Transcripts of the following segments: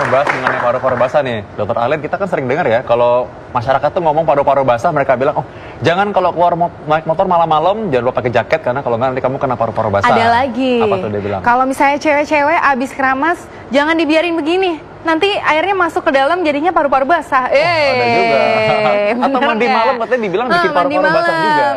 Membahas mengenai paru-paru basah nih, Dokter Arlene. Kita kan sering dengar ya, kalau masyarakat tuh ngomong paru-paru basah, mereka bilang, oh jangan kalau keluar naik motor malam-malam, jangan lupa pakai jaket karena kalau nggak nanti kamu kena paru-paru basah. Ada lagi. Apa tuh dia bilang? Kalau misalnya cewek-cewek abis keramas, jangan dibiarin begini. Nanti airnya masuk ke dalam jadinya paru-paru basah. Ada juga. Atau mandi malam katanya dibilang bikin paru-paru basah juga.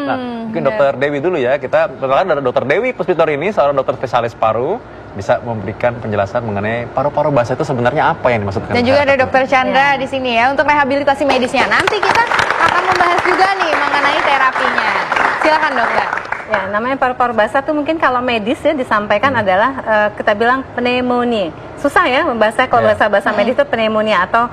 Nah, mungkin Dokter Dewi dulu ya. Kita perkenalkan ada Dokter Dewi Puspitor ini, seorang dokter spesialis paru. Bisa memberikan penjelasan mengenai paru-paru basah itu sebenarnya apa yang dimaksudkan. Dan juga ada Dokter Chandra di sini ya untuk rehabilitasi medisnya. Nanti kita akan membahas juga nih mengenai terapinya. Silakan dokter. Ya, namanya paru-paru basah tuh mungkin kalau medis ya disampaikan adalah kita bilang pneumonia. Susah ya membahasnya kalau bahasa medis itu pneumonia atau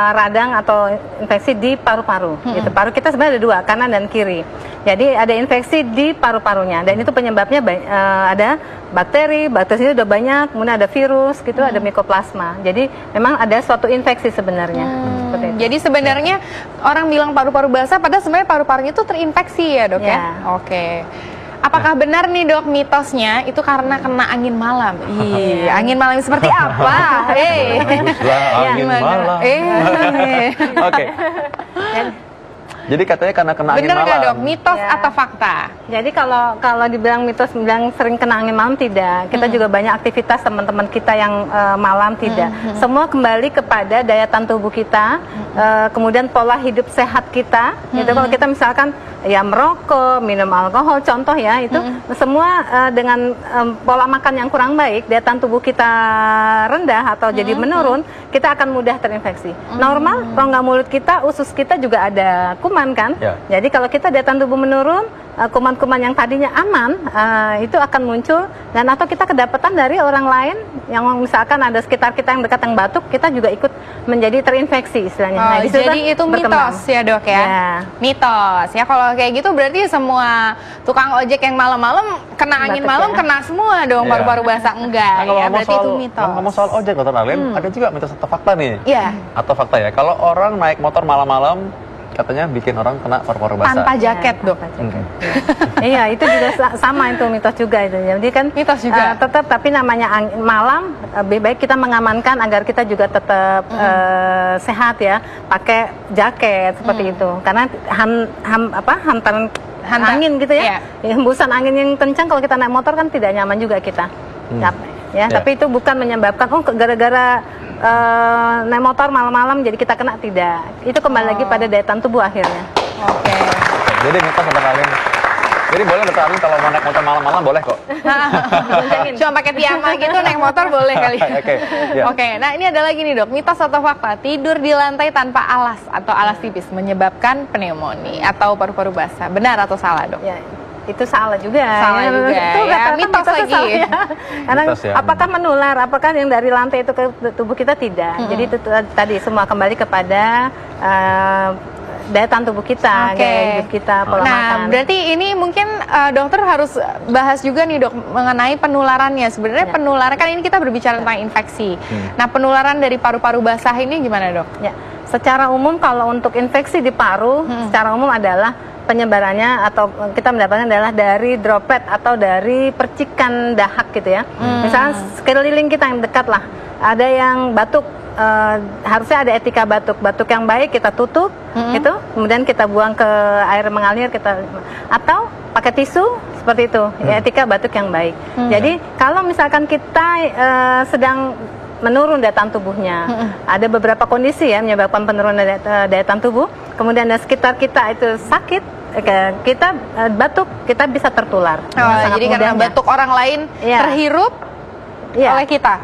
radang atau infeksi di paru-paru. Gitu. Paru kita sebenarnya ada dua, kanan dan kiri. Jadi ada infeksi di paru-parunya dan itu penyebabnya ada bakteri itu udah banyak, kemudian ada virus gitu, ada mikoplasma. Jadi memang ada suatu infeksi sebenarnya. Jadi sebenarnya orang bilang paru-paru basah padahal sebenarnya paru-parunya itu terinfeksi ya dok ya? Oke. Apakah benar nih dok mitosnya itu karena kena angin malam? Iya, angin malam seperti apa? Angin malam. Oke. Jadi katanya karena kena angin malam. Bener nggak dok? Mitos atau fakta? Jadi kalau dibilang mitos, bilang sering kena angin malam tidak. Kita juga banyak aktivitas teman-teman kita yang malam tidak. Semua kembali kepada daya tahan tubuh kita, kemudian pola hidup sehat kita. Gitu. Kalau kita misalkan ya merokok, minum alkohol, contoh ya itu semua dengan pola makan yang kurang baik, daya tahan tubuh kita rendah atau jadi menurun, kita akan mudah terinfeksi. Normal, rongga mulut kita, usus kita juga ada kuman kan. Jadi kalau kita daya tahan tubuh menurun, kuman-kuman yang tadinya aman itu akan muncul dan atau kita kedapatan dari orang lain yang misalkan ada sekitar kita yang dekat yang batuk, kita juga ikut menjadi terinfeksi istilahnya. Jadi itu mitos ya dok ya? Mitos ya. Kalau kayak gitu berarti semua tukang ojek yang malam-malam kena angin malam kena semua dong paru-paru basah enggak ya? Berarti itu mitos. Ngomong soal ojek Dokter Arlene, ada juga mitos atau fakta nih? Iya. Atau fakta ya, kalau orang naik motor malam-malam katanya bikin orang kena paru-paru basah. Tanpa jaket dok. Iya, itu juga sama itu mitos juga itu. Jadi kan mitos juga. Tetap tapi namanya malam lebih baik kita mengamankan agar kita juga tetap sehat ya, pakai jaket seperti itu. Karena hantaran angin gitu ya. Hembusan angin yang kencang kalau kita naik motor kan tidak nyaman juga kita. Tapi itu bukan menyebabkan gara-gara naik motor malam-malam jadi kita kena, tidak. Itu kembali lagi pada daya tahan tubuh akhirnya. Oke. Jadi mitos Dokter Arlene. Jadi boleh Dokter Arlene kalau mau naik motor malam-malam boleh kok. Cuma pakai piyama gitu naik motor boleh kali. Oke. Nah ini ada lagi nih dok, mitos atau fakta tidur di lantai tanpa alas atau alas tipis menyebabkan pneumonia atau paru-paru basah. Benar atau salah dok? Ya. Itu salah juga. Salah juga itu ya, mitos lagi. Karena apakah menular, apakah yang dari lantai itu ke tubuh kita, tidak. Jadi itu tadi semua kembali kepada daya tahan tubuh kita, gaya hidup kita, pola makan. Berarti ini mungkin dokter harus bahas juga nih dok mengenai penularannya. Sebenarnya penularan kan ini kita berbicara tentang infeksi. Nah penularan dari paru-paru basah ini gimana dok? Ya, secara umum kalau untuk infeksi di paru, secara umum adalah penyebarannya atau kita mendapatkan adalah dari droplet atau dari percikan dahak gitu ya. Misalnya sekeliling kita yang dekat lah, ada yang batuk, harusnya ada etika batuk yang baik kita tutup gitu, kemudian kita buang ke air mengalir atau pakai tisu seperti itu, ya, etika batuk yang baik. Jadi kalau misalkan kita sedang menurun daya tahan tubuhnya, ada beberapa kondisi ya menyebabkan penurunan daya tahan tubuh, kemudian di sekitar kita itu sakit, kita batuk, kita bisa tertular. Jadi karena batuk orang lain terhirup oleh kita.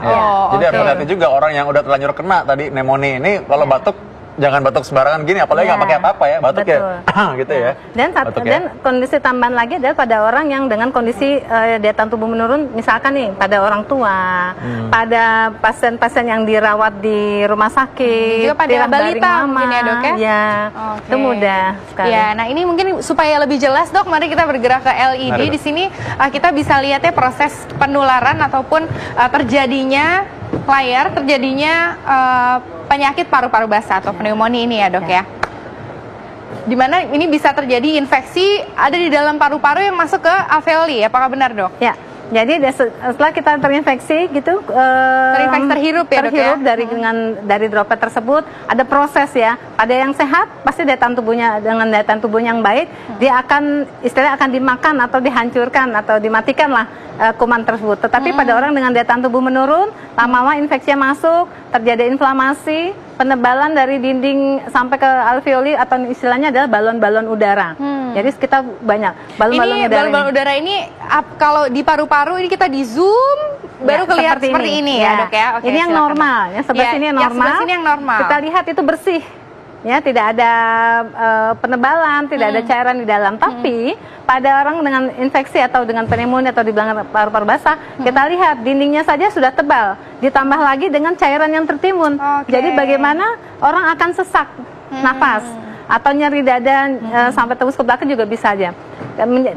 Jadi hati-hati juga orang yang udah terlanjur kena tadi pneumonia ini, kalau batuk jangan batuk sembarangan gini, apalagi nggak pakai apa-apa ya, batuk ya, gitu ya. Dan kondisi tambahan lagi adalah pada orang yang dengan kondisi daya tahan tubuh menurun, misalkan nih pada orang tua, pada pasien-pasien yang dirawat di rumah sakit, juga pada balita mungkin ya dok ya? Ya, itu mudah sekali. Ya, nah ini mungkin supaya lebih jelas dok, mari kita bergerak ke LED. Di sini kita bisa lihat ya proses penularan ataupun terjadinya penyakit paru-paru basah atau pneumonia ini ya dok ya. Dimana ini bisa terjadi infeksi ada di dalam paru-paru yang masuk ke alveoli, apakah benar dok? Ya, jadi setelah kita terinfeksi gitu, terhirup ya dok ya? dari droplet tersebut, ada proses ya. Pada yang sehat pasti daya tahan tubuhnya dengan daya tahan tubuh yang baik, dia akan istilahnya akan dimakan atau dihancurkan atau dimatikan lah kuman tersebut. Tetapi pada orang dengan daya tahan tubuh menurun, lama-lama infeksinya masuk, terjadi inflamasi, penebalan dari dinding sampai ke alveoli atau istilahnya adalah balon-balon udara. Jadi kita banyak balon-balon udara ini kalau di paru-paru ini kita di zoom baru kelihatan seperti ini ya dok ya. Oke, ini yang normal, ya sebelah sini yang normal. Yang sini yang normal. Kita lihat itu bersih. Ya, tidak ada penebalan, tidak ada cairan di dalam. Tapi pada orang dengan infeksi atau dengan pneumonia atau dibilang paru-paru basah, kita lihat dindingnya saja sudah tebal, ditambah lagi dengan cairan yang tertimbun. Jadi bagaimana orang akan sesak nafas atau nyeri dada sampai tembus ke belakang juga bisa aja.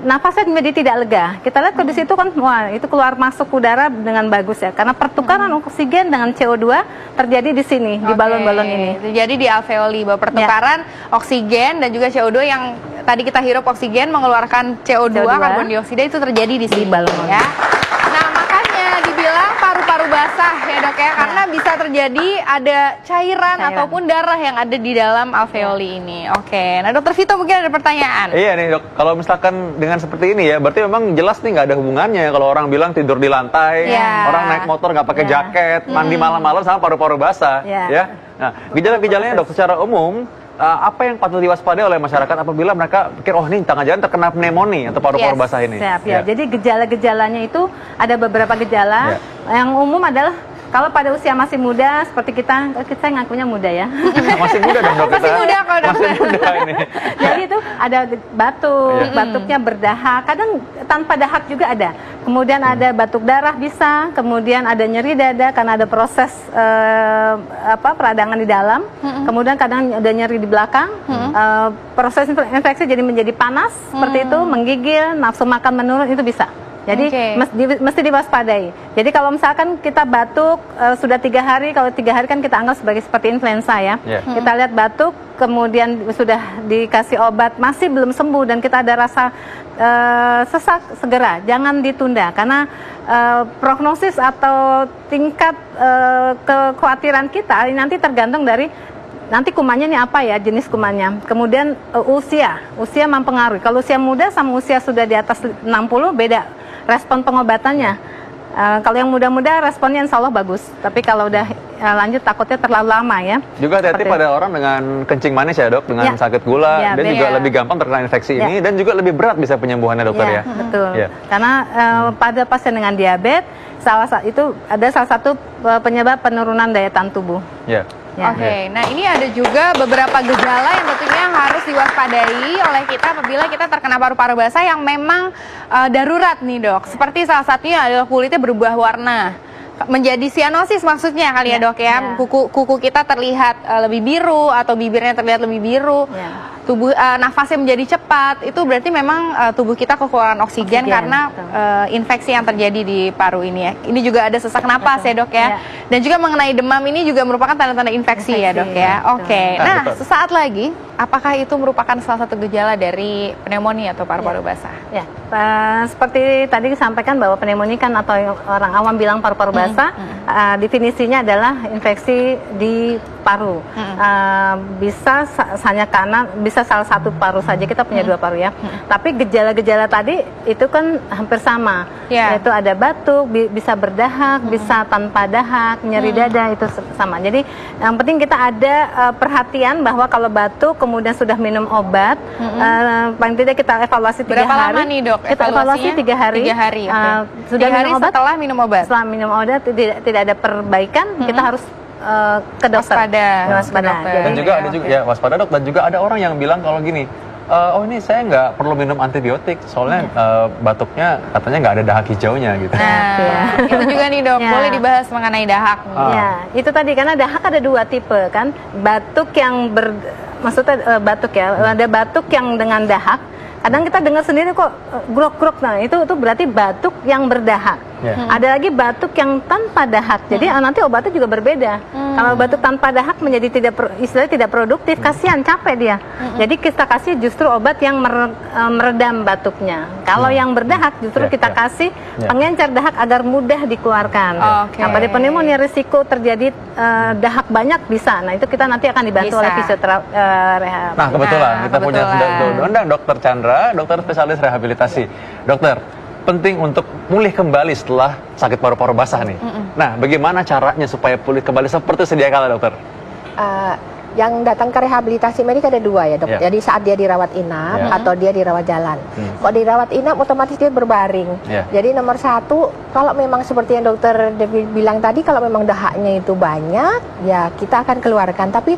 Nafasnya menjadi tidak lega. Kita lihat kondisi itu kan, wah itu keluar masuk udara dengan bagus ya, karena pertukaran oksigen dengan CO2 terjadi di sini, di balon-balon ini. Jadi di alveoli bahwa pertukaran oksigen dan juga CO2 yang tadi kita hirup oksigen mengeluarkan CO2, karbon dioksida itu terjadi di sini balon ya. Nah makanya dibilang paru-paru basah ya dok ya, karena bisa terjadi ada cairan ataupun darah yang ada di dalam alveoli ini. Oke, nah dokter Vito mungkin ada pertanyaan. Iya nih dok, kalau misalkan dengan seperti ini ya, berarti memang jelas nih nggak ada hubungannya kalau orang bilang tidur di lantai, orang naik motor nggak pakai jaket, mandi malam-malam sama paru-paru basah, ya. Nah, gejala-gejalanya dok secara umum apa yang patut diwaspadai oleh masyarakat apabila mereka pikir oh ini jangan-jangan terkena pneumonia atau paru-paru basah ini? Jadi gejala-gejalanya itu ada beberapa gejala. Yang umum adalah kalau pada usia masih muda seperti kita ngakunya muda ya. Masih muda dong dok. Masih muda kalau masih muda ini. Jadi itu ada batuk, batuknya berdahak, kadang tanpa dahak juga ada. Kemudian ada batuk darah bisa, kemudian ada nyeri dada karena ada proses peradangan di dalam. Kemudian kadang ada nyeri di belakang. Proses infeksi jadi menjadi panas seperti itu, menggigil, nafsu makan menurun, itu bisa. Jadi mesti diwaspadai. Jadi kalau misalkan kita batuk sudah 3 hari, kalau 3 hari kan kita anggap seperti influenza ya. Kita lihat batuk, kemudian sudah dikasih obat masih belum sembuh dan kita ada rasa sesak, segera jangan ditunda karena prognosis atau tingkat kekhawatiran kita nanti tergantung dari nanti kumannya ini apa ya, jenis kumannya. Kemudian usia mempengaruhi. Kalau usia muda sama usia sudah di atas 60 beda respon pengobatannya. Kalau yang muda-muda responnya insya Allah bagus. Tapi kalau udah lanjut takutnya terlalu lama ya. Juga hati-hati pada orang dengan kencing manis ya dok, dengan sakit gula, dan juga lebih gampang terkena infeksi ini dan juga lebih berat bisa penyembuhannya dokter ya. Betul. Karena pada pasien dengan diabetes ada salah satu penyebab penurunan daya tahan tubuh. Oke, nah ini ada juga beberapa gejala yang tentunya harus diwaspadai oleh kita apabila kita terkena paru-paru basah yang memang darurat nih dok. Seperti salah satunya adalah kulitnya berubah warna, menjadi sianosis maksudnya kali ya dok ya. Kuku kita terlihat lebih biru atau bibirnya terlihat lebih biru. Tubuh nafasnya menjadi cepat, itu berarti memang tubuh kita kekurangan oksigen karena infeksi yang terjadi di paru ini ya. Ini juga ada sesak napas ya dok ya. Dan juga mengenai demam ini juga merupakan tanda-tanda infeksi ya dok ya. Nah sesaat lagi, apakah itu merupakan salah satu gejala dari pneumonia atau paru-paru basah? Seperti tadi disampaikan bahwa pneumonia kan atau orang awam bilang paru-paru basah, definisinya adalah infeksi di paru. Bisa hanya karena bisa salah satu paru saja, kita punya 2 paru ya. Tapi gejala-gejala tadi itu kan hampir sama, yaitu ada batuk, bisa berdahak, bisa tanpa dahak, nyeri dada, itu sama. Jadi yang penting kita ada perhatian bahwa kalau batuk kemudian sudah minum obat, paling tidak kita evaluasi 3 hari. Berapa lama nih dok? Kita evaluasi 3 hari. 3 hari. Sudah minum obat, setelah minum obat. Setelah minum obat tidak ada perbaikan, kita harus ke dokter. Waspada. Dan juga ada juga ya waspada dok. Dan juga ada orang yang bilang kalau gini, oh ini saya nggak perlu minum antibiotik soalnya batuknya katanya nggak ada dahak hijaunya gitu. Nah, itu juga nih dok, boleh dibahas mengenai dahak. Ya, itu tadi karena dahak ada dua tipe kan, batuk yang maksudnya batuk ya, ada batuk yang dengan dahak. Kadang kita dengar sendiri kok grok-grok, nah itu berarti batuk yang berdahak. Ada lagi batuk yang tanpa dahak, jadi nanti obatnya juga berbeda. Kalau batuk tanpa dahak menjadi istilahnya tidak produktif, kasihan, capek dia. Jadi kita kasih justru obat yang meredam batuknya. Kalau yang berdahak justru kita kasih pengencer dahak agar mudah dikeluarkan. Nah, pada pneumonia risiko terjadi dahak banyak bisa. Nah itu kita nanti akan dibantu oleh fisioterapi. Nah kebetulan kita punya undang Dokter Chandra, dokter spesialis rehabilitasi. Dokter, penting untuk pulih kembali setelah sakit paru-paru basah nih. Nah, bagaimana caranya supaya pulih kembali seperti sedia kala, dokter? Yang datang ke rehabilitasi medik ada dua ya dok. Jadi saat dia dirawat inap atau dia dirawat jalan. Kalau dirawat inap otomatis dia berbaring. Jadi nomor satu, kalau memang seperti yang dokter Devi bilang tadi, kalau memang dahaknya itu banyak, ya kita akan keluarkan. Tapi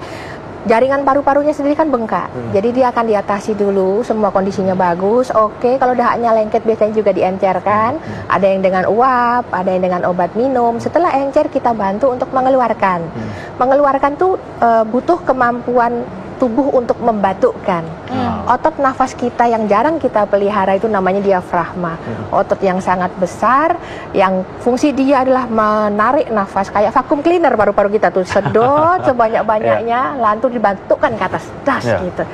jaringan paru-parunya sendiri kan bengkak, jadi dia akan diatasi dulu, semua kondisinya bagus. Oke, kalau dahaknya lengket biasanya juga diencerkan. Ada yang dengan uap, ada yang dengan obat minum. Setelah encer kita bantu untuk mengeluarkan. Mengeluarkan tuh butuh kemampuan tubuh untuk membatukkan. Otot nafas kita yang jarang kita pelihara itu namanya diafragma. Otot yang sangat besar, yang fungsi dia adalah menarik nafas, kayak vacuum cleaner paru-paru kita tuh, sedot sebanyak-banyaknya, lalu dibatukkan ke atas, das gitu.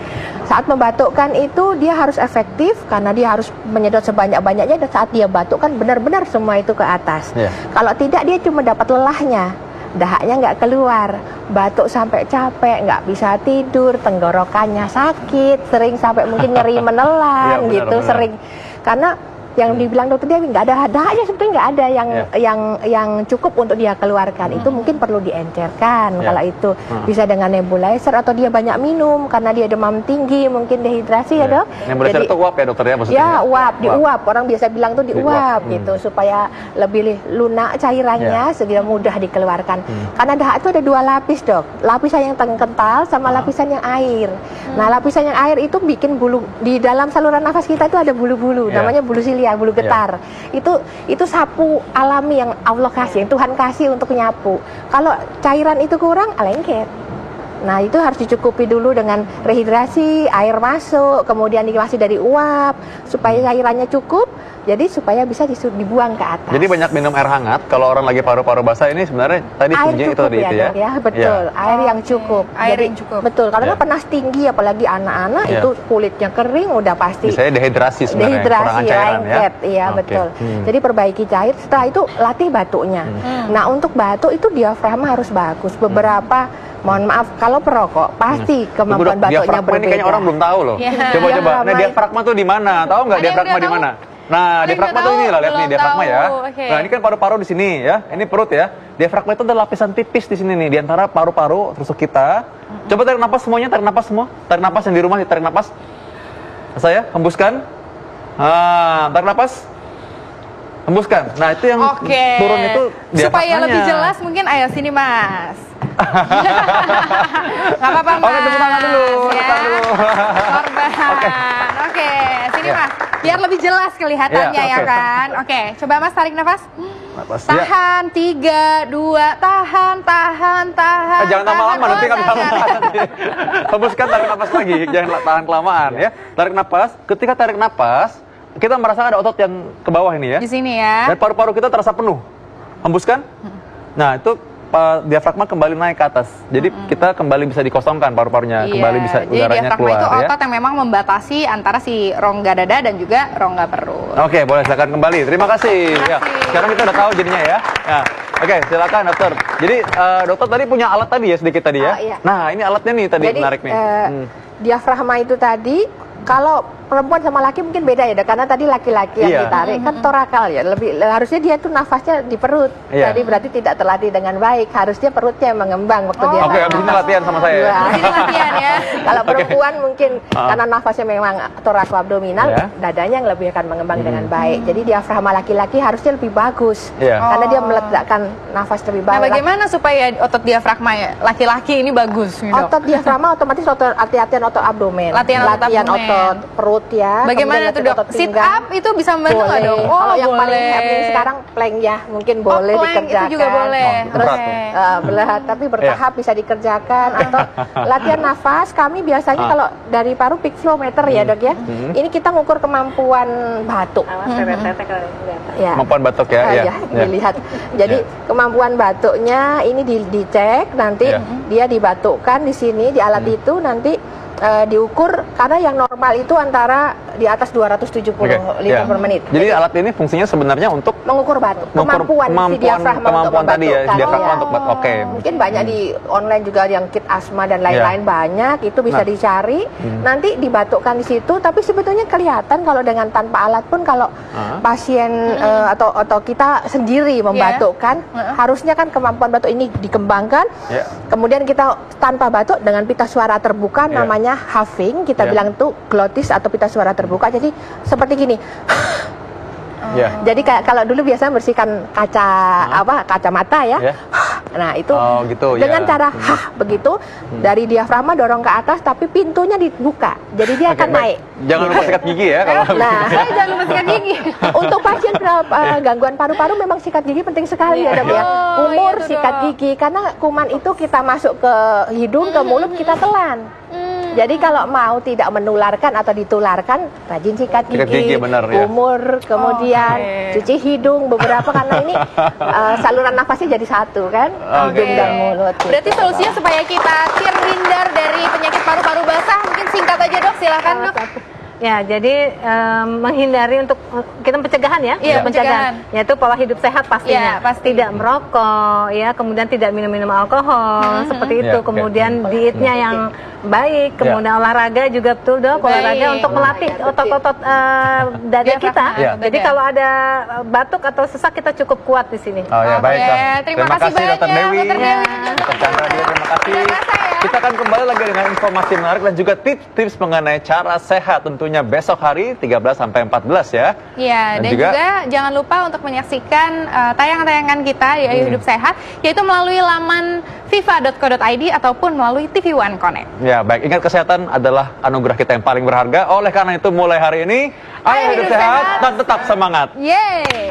Saat membatukkan itu dia harus efektif karena dia harus menyedot sebanyak-banyaknya, dan saat dia batukkan benar-benar semua itu ke atas. Kalau tidak dia cuma dapat lelahnya. Dahaknya nggak keluar, batuk sampai capek, nggak bisa tidur, tenggorokannya sakit, sering sampai mungkin nyeri menelan gitu, sering. Karena yang dibilang dokter Dewi nggak ada dahaknya, sebetulnya nggak ada yang cukup untuk dia keluarkan. Itu mungkin perlu diencerkan. Kalau itu bisa dengan nebulizer atau dia banyak minum karena dia demam tinggi, mungkin dehidrasi ya dok. Nebulizer itu uap ya dokter ya maksudnya? Ya uap, diuap. Orang biasa bilang tuh diuap gitu supaya lebih lunak cairannya sehingga mudah dikeluarkan. Karena dahak itu ada dua lapis dok, lapisan yang kental sama lapisan yang air. Nah lapisan yang air itu bikin bulu di dalam saluran nafas kita itu ada bulu-bulu, namanya bulu silia, bulu getar. Itu sapu alami yang Allah kasih, yang Tuhan kasih untuk nyapu. Kalau cairan itu kurang, lengket. Nah itu harus dicukupi dulu dengan rehidrasi, air masuk, kemudian dikasih dari uap supaya cairannya cukup. Jadi supaya bisa dibuang ke atas. Jadi banyak minum air hangat. Kalau orang lagi paru-paru basah ini sebenarnya tadi kuncinya itu tadi itu ya. Ya betul, air yang cukup. Air jadi, yang cukup. Betul. Kalau panas tinggi, apalagi anak-anak itu kulitnya kering, udah pasti. Misalnya dehidrasi sebenarnya. Dehidrasi, lengket, iya betul. Jadi perbaiki cair. Setelah itu latih batuknya. Nah untuk batuk itu diafragma harus bagus. Beberapa mohon maaf, kalau perokok pasti kemampuan batuknya berbeda. Ini kayaknya orang belum tahu loh. Coba-coba. Nah diafragma tuh di mana? Tahu nggak diafragma di mana? Nah, diafragma tuh ini lah, lihat nih diafragma ya. Nah, ini kan paru-paru di sini ya. Ini perut ya. Diafragma itu ada lapisan tipis di sini nih, di antara paru-paru rusuk kita. Coba tarik napas semuanya, tarik napas semua. Tarik napas yang di rumah, tarik napas. Saya hembuskan. Tarik napas. Hembuskan. Nah, itu yang turun itu diafragmanya. Supaya lebih jelas mungkin ayo sini, Mas. Gak apa-apa, Mas. Oke, tepuk tangan dulu. Korban. Oke, sini Mas. Biar lebih jelas kelihatannya ya kan. Oke, coba Mas tarik nafas. Tahan, 3, 2, tahan. Jangan lama-lama, nanti kami tahan. Hembuskan, tarik nafas lagi. Jangan tahan kelamaan ya. Tarik nafas. Ketika tarik nafas, kita merasakan ada otot yang ke bawah ini ya. Di sini ya. Dan paru-paru kita terasa penuh. Hembuskan. Nah, itu diafragma kembali naik ke atas. Jadi kita kembali bisa dikosongkan paru-parunya, kembali bisa udaranya keluar. Jadi diafragma itu otot yang memang membatasi antara si rongga dada dan juga rongga perut. Oke, boleh silakan kembali. Terima kasih. Ya, sekarang kita udah tahu jadinya ya. Nah, oke, silakan dokter. Jadi dokter tadi punya alat tadi ya sedikit tadi ya. Nah, ini alatnya nih tadi menarik nih. Diafragma itu tadi Kalau perempuan sama laki mungkin beda ya, karena tadi laki-laki yang ditarik kan torakal ya, lebih harusnya dia tuh nafasnya di perut. Jadi berarti tidak terlatih dengan baik, harusnya perutnya mengembang waktu dia. Oke, abis ini latihan sama saya. Ini latihan ya. Kalau perempuan mungkin karena nafasnya memang torakoabdominal, dadanya yang lebih akan mengembang dengan baik. Jadi diafragma laki-laki harusnya lebih bagus, karena dia meletakkan nafas lebih baik. Nah, bagaimana supaya otot diafragma ya laki-laki ini bagus? Otot diafragma otomatis latihan otot abdomen, latihan otot perut ya. Bagaimana tuh dok? Sit up itu bisa membantu nggak dok? Kalau yang paling happening sekarang plank ya, mungkin boleh dikerjakan. Itu juga boleh. Terus berat, tapi bertahap bisa dikerjakan. Atau latihan nafas, kami biasanya kalau dari paru peak flow meter ya dok ya. Ini kita ngukur kemampuan batuk. Kemampuan batuk ya. Dilihat. Jadi kemampuan batuknya ini dicek, nanti dia dibatukkan di sini di alat itu nanti. Diukur karena yang normal itu antara di atas 270 liter per menit. Jadi alat ini fungsinya sebenarnya untuk mengukur batuk, kemampuan si diafragma untuk tadi ya, diafragma untuk batuk. Mungkin banyak di online juga yang kit asma dan lain-lain banyak, itu bisa dicari. Nanti dibatukkan di situ, tapi sebetulnya kelihatan kalau dengan tanpa alat pun kalau pasien atau kita sendiri membatukkan, harusnya kan kemampuan batuk ini dikembangkan. Kemudian kita tanpa batuk dengan pita suara terbuka namanya huffing, kita bilang itu glotis atau pita suara terbuka. Jadi seperti gini. Jadi kayak kalau dulu biasanya bersihkan kacamata ya. Nah itu gitu, dengan cara begitu dari diafragma dorong ke atas, tapi pintunya dibuka, jadi dia akan naik. Jangan lupa sikat gigi ya kalau. Saya jangan lupa sikat gigi. Untuk pasien gangguan paru-paru memang sikat gigi penting sekali ya dok ya. Umur sikat gigi karena kuman itu kita masuk ke hidung ke mulut kita telan. Jadi kalau mau tidak menularkan atau ditularkan, rajin sikat gigi, umur, kemudian cuci hidung beberapa karena ini saluran nafasnya jadi satu kan, hidung dan mulut. Berarti solusinya supaya kita terhindar dari penyakit paru-paru basah, mungkin singkat aja dok, silakan dok. Ya, jadi menghindari untuk kita pencegahan ya, pencegahan, yaitu pola hidup sehat pastinya, tidak merokok, ya, kemudian tidak minum alkohol, seperti itu, kemudian dietnya yang baik, kemudian olahraga juga betul dok, olahraga untuk melatih otot-otot dada kita. Jadi kalau ada batuk atau sesak kita cukup kuat di sini. Terima kasih banyak Dr. Dewi. Dr. Chandra, terima kasih. Kita akan kembali lagi dengan informasi menarik dan juga tips-tips mengenai cara sehat tentunya besok hari 13 sampai 14 ya. Iya, dan juga jangan lupa untuk menyaksikan tayangan-tayangan kita di Ayo Hidup Sehat, yaitu melalui laman viva.co.id ataupun melalui TV One Connect. Ya, baik. Ingat, kesehatan adalah anugerah kita yang paling berharga. Oleh karena itu mulai hari ini Ayo Hidup Sehat dan tetap semangat. Yeay.